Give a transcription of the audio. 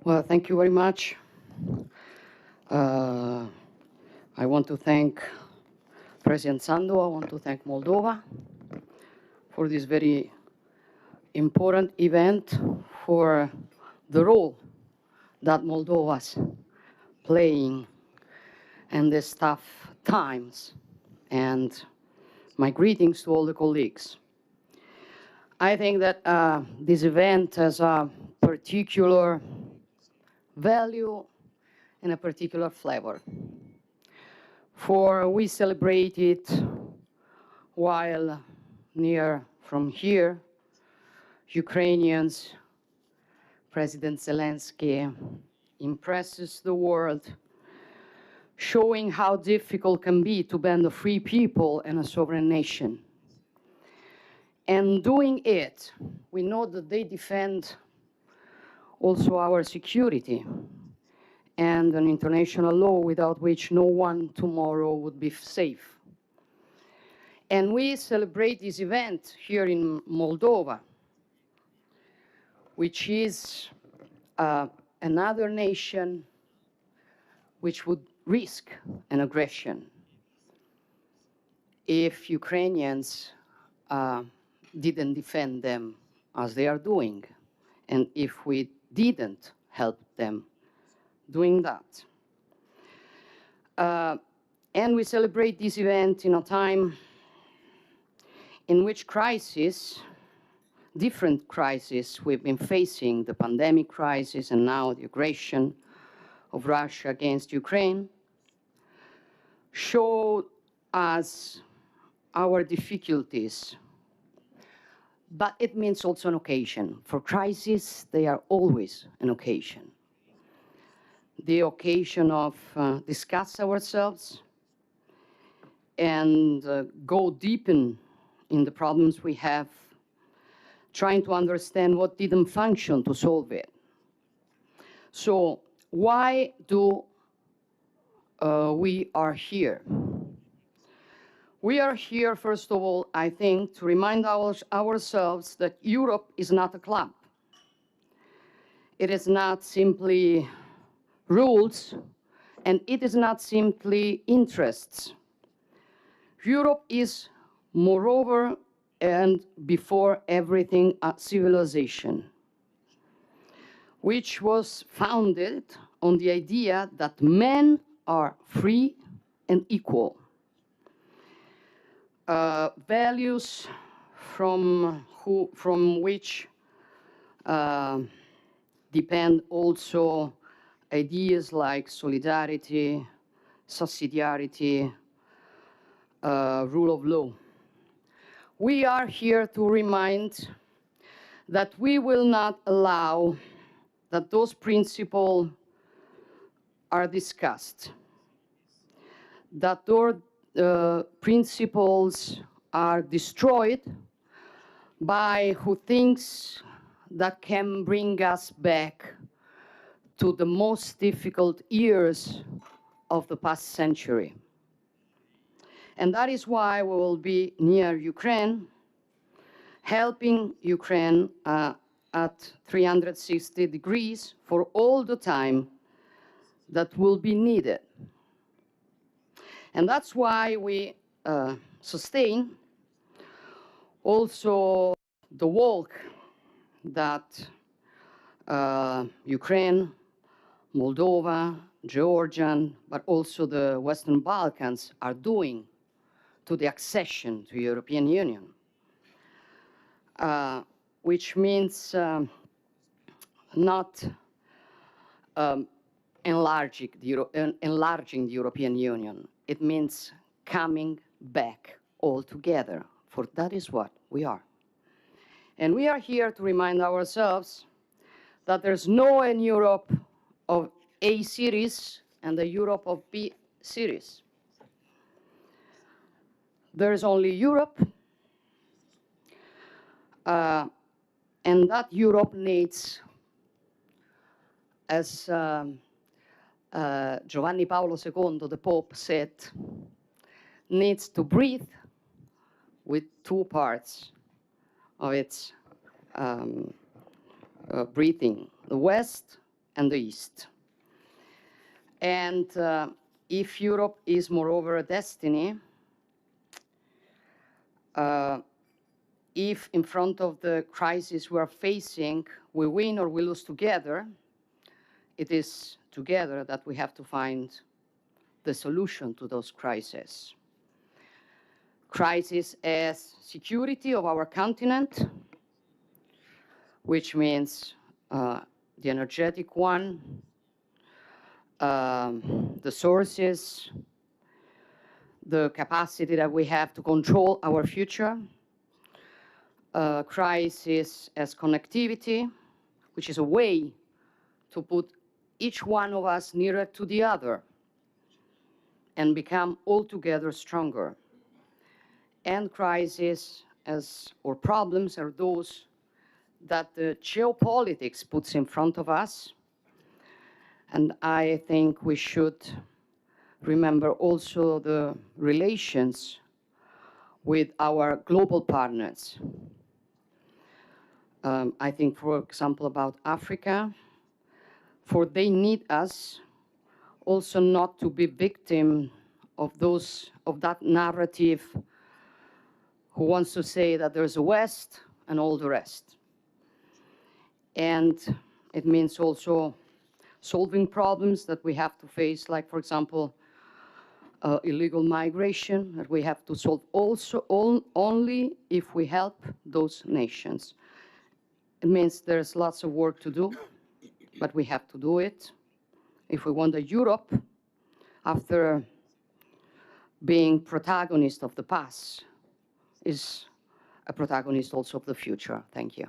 Well, thank you very much. I want to thank President Sandu. I want to thank Moldova for this very important event, for the role that Moldova's playing in these tough times. And my greetings to all the colleagues. I think that this event has a particular value and a particular flavor. For we celebrate it while near from here, Ukrainians, President Zelensky impresses the world, showing how difficult it can be to band a free people and a sovereign nation. And doing it, we know that they defend also our security and an international law without which no one tomorrow would be safe. And we celebrate this event here in Moldova, which is another nation which would risk an aggression if Ukrainians didn't defend them as they are doing, and if we didn't help them doing that. And we celebrate this event in a time in which different crises we've been facing, the pandemic crisis and now the aggression of Russia against Ukraine, show us our difficulties. But it means also an occasion. For crises, they are always an occasion. The occasion of discuss ourselves and go deep in the problems we have, trying to understand what didn't function to solve it. So why do we are here? We are here, first of all, I think, to remind ourselves that Europe is not a club. It is not simply rules, and it is not simply interests. Europe is, moreover, and before everything, a civilization, which was founded on the idea that men are free and equal. Values from which depend also ideas like solidarity, subsidiarity, rule of law. We are here to remind that we will not allow that those principles are discussed, that those principles are destroyed by who thinks that can bring us back to the most difficult years of the past century. And that is why we will be near Ukraine, helping Ukraine at 360 degrees for all the time that will be needed. And that's why we sustain also the work that Ukraine, Moldova, Georgia, but also the Western Balkans are doing to the accession to the European Union, which means not enlarging the European Union. It means coming back all together, for that is what we are. And we are here to remind ourselves that there's no in Europe of A series and the Europe of B series. There's only Europe, and that Europe needs, as Giovanni Paolo II, the Pope, said, needs to breathe with two parts of its breathing, the West and the East. And if Europe is moreover a destiny, if in front of the crisis we are facing, we win or we lose together, it is together that we have to find the solution to those crises. Crisis as security of our continent, which means the energetic one, the sources, the capacity that we have to control our future. Crisis as connectivity, which is a way to put each one of us nearer to the other and become altogether stronger. And crisis as, or problems are those that the geopolitics puts in front of us. And I think we should remember also the relations with our global partners. I think, for example, about Africa, for they need us also not to be victim of that narrative who wants to say that there's a West and all the rest. And it means also solving problems that we have to face, like, for example, illegal migration, that we have to solve also only if we help those nations. It means there's lots of work to do, but we have to do it if we want a Europe, after being protagonist of the past, is a protagonist also of the future. Thank you.